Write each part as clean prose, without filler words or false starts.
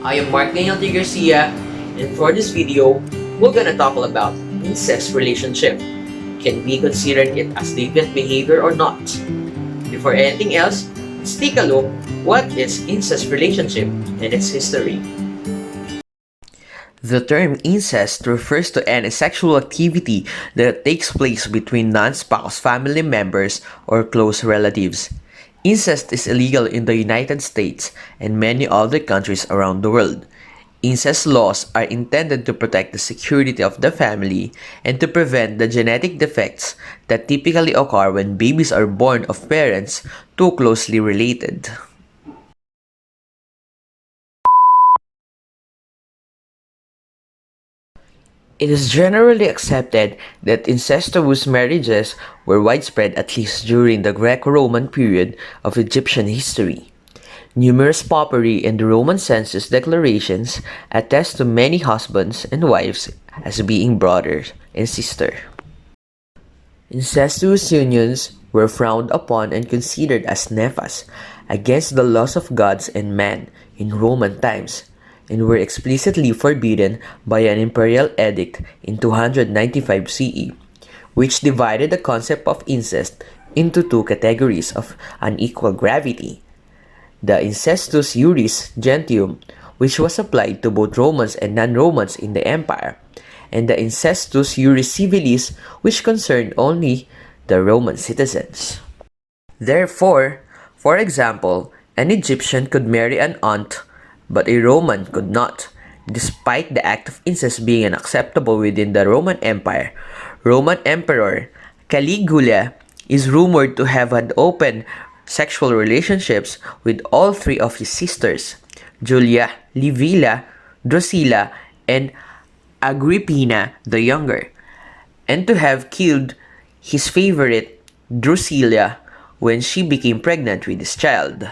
I am Mark Daniel T. Garcia, and for this video, we're gonna talk about incest relationship. Can we consider it as deviant behavior or not? Before anything else, let's take a look what is incest relationship and its history. The term incest refers to any sexual activity that takes place between non-spouse family members or close relatives. Incest is illegal in the United States and many other countries around the world. Incest laws are intended to protect the security of the family and to prevent the genetic defects that typically occur when babies are born of parents too closely related. It is generally accepted that incestuous marriages were widespread at least during the Greco-Roman period of Egyptian history. Numerous papyri and the Roman census declarations attest to many husbands and wives as being brothers and sisters. Incestuous unions were frowned upon and considered as nefas, against the laws of gods and man in Roman times, and were explicitly forbidden by an imperial edict in 295 CE, which divided the concept of incest into two categories of unequal gravity: the incestus iuris gentium, which was applied to both Romans and non-Romans in the empire, and the incestus iuris civilis, which concerned only the Roman citizens. Therefore, for example, an Egyptian could marry an aunt, but a Roman could not. Despite the act of incest being unacceptable within the Roman Empire, Roman Emperor Caligula is rumored to have had open sexual relationships with all three of his sisters, Julia, Livilla, Drusilla, and Agrippina the Younger, and to have killed his favorite, Drusilla, when she became pregnant with his child.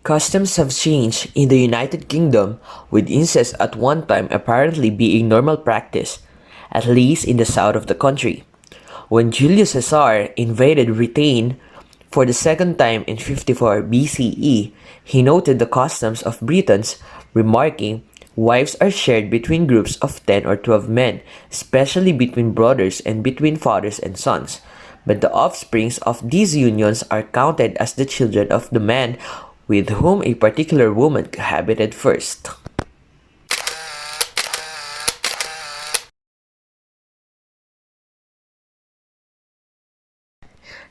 Customs have changed in the United Kingdom, with incest at one time apparently being normal practice, at least in the south of the country. When Julius Caesar invaded Britain for the second time in 54 BCE, he noted the customs of Britons, remarking, "Wives are shared between groups of 10 or 12 men, especially between brothers and between fathers and sons. But the offsprings of these unions are counted as the children of the man with whom a particular woman cohabited first."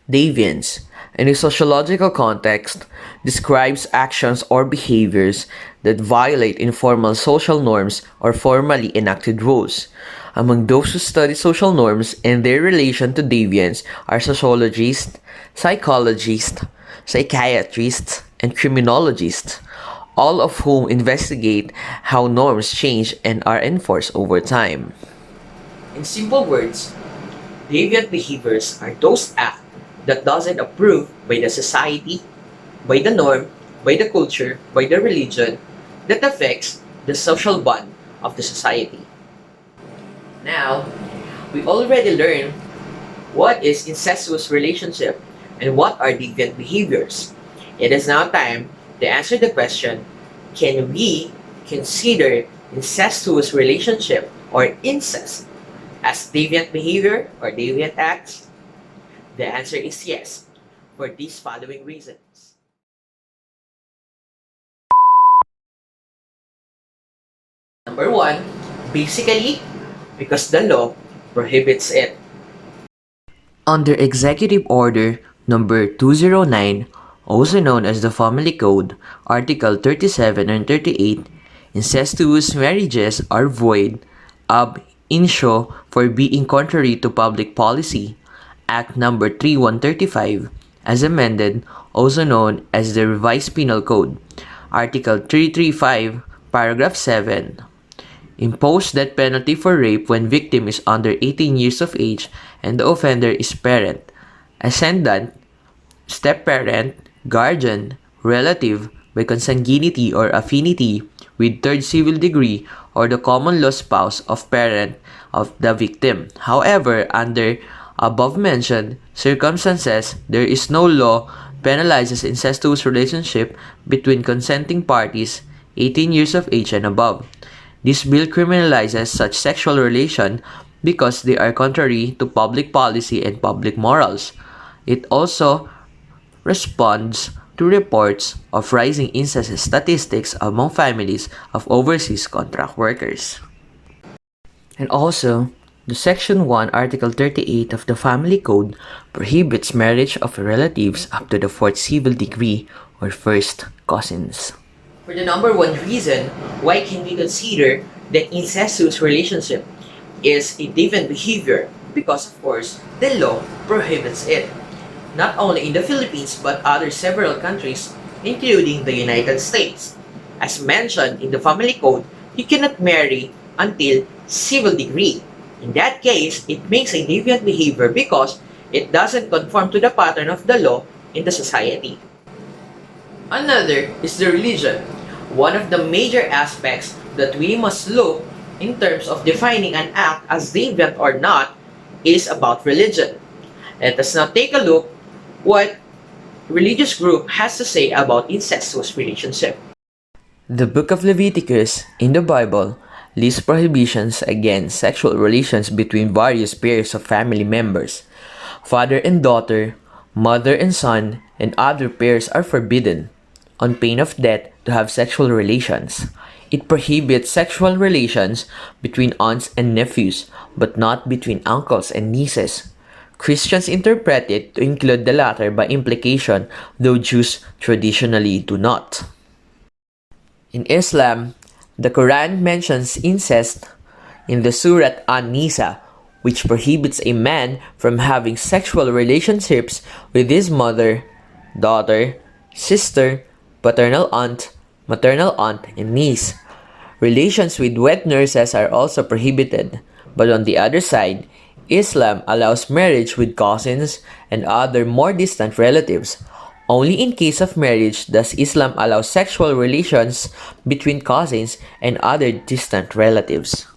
Deviance, in a sociological context, describes actions or behaviors that violate informal social norms or formally enacted rules. Among those who study social norms and their relation to deviance are sociologists, psychologists, psychiatrists, and criminologists, all of whom investigate how norms change and are enforced over time. In simple words, deviant behaviors are those acts that doesn't approve by the society, by the norm, by the culture, by the religion, that affects the social bond of the society. Now, we already learned what is incestuous relationship and what are deviant behaviors. It is now time to answer the question, can we consider incestuous relationship or incest as deviant behavior or deviant acts? The answer is yes, for these following reasons. Number one, basically, because the law prohibits it. Under Executive Order Number 209, also known as the Family Code, Article 37 and 38, incestuous marriages are void ab initio for being contrary to public policy. Act Number 3135, as amended, also known as the Revised Penal Code, Article 335, Paragraph 7, impose death penalty for rape when victim is under 18 years of age and the offender is parent, ascendant, step-parent, guardian, relative by consanguinity or affinity with third civil degree or the common law spouse of parent of the victim. However, under above-mentioned circumstances, there is no law penalizes incestuous relationship between consenting parties 18 years of age and above. This bill criminalizes such sexual relation because they are contrary to public policy and public morals. It also responds to reports of rising incest statistics among families of overseas contract workers. And also, the Section 1, Article 38 of the Family Code prohibits marriage of relatives up to the fourth civil degree or first cousins. For the number one reason why can we consider that incestuous relationship is a deviant behavior, because of course the law prohibits it. Not only in the Philippines but other several countries, including the United States. As mentioned in the family code, you cannot marry until civil degree. In that case, it makes a deviant behavior because it doesn't conform to the pattern of the law in the society. Another is the religion. One of the major aspects that we must look in terms of defining an act as deviant or not is about religion. Let us now take a look what religious group has to say about incestuous relationship. The book of Leviticus in the Bible lists prohibitions against sexual relations between various pairs of family members. Father and daughter, mother and son, and other pairs are forbidden, on pain of death, to have sexual relations. It prohibits sexual relations between aunts and nephews, but not between uncles and nieces. Christians interpret it to include the latter by implication, though Jews traditionally do not. In Islam, the Quran mentions incest in the Surat An-Nisa, which prohibits a man from having sexual relationships with his mother, daughter, sister, paternal aunt, maternal aunt, and niece. Relations with wet nurses are also prohibited, but on the other side, Islam allows marriage with cousins and other more distant relatives. Only in case of marriage does Islam allow sexual relations between cousins and other distant relatives.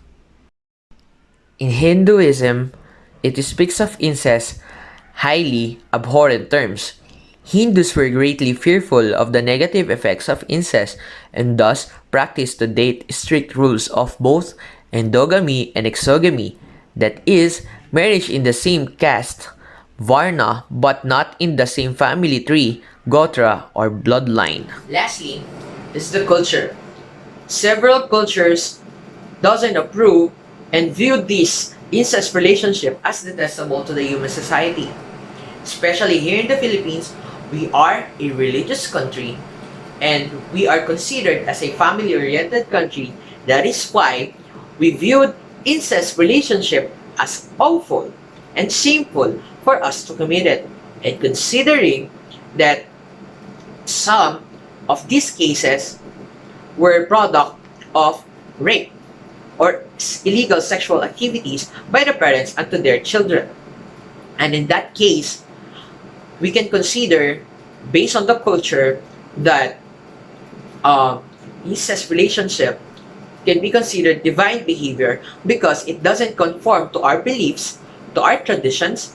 In Hinduism, it speaks of incest highly abhorrent terms. Hindus were greatly fearful of the negative effects of incest and thus practiced to date strict rules of both endogamy and exogamy, that is, marriage in the same caste, varna, but not in the same family tree, gotra, or bloodline. Lastly, is the culture. Several cultures doesn't approve and view this incest relationship as detestable to the human society. Especially here in the Philippines, we are a religious country and we are considered as a family-oriented country. That is why we viewed incest relationship as awful and shameful for us to commit it. And considering that some of these cases were product of rape or illegal sexual activities by the parents unto their children. And in that case, we can consider, based on the culture, that incest relationship can be considered deviant behavior because it doesn't conform to our beliefs, to our traditions,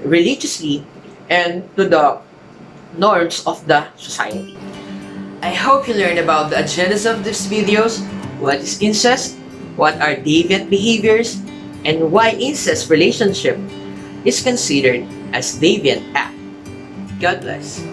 religiously, and to the norms of the society. I hope you learned about the agendas of these videos, what is incest, what are deviant behaviors, and why incest relationship is considered as deviant act. God bless.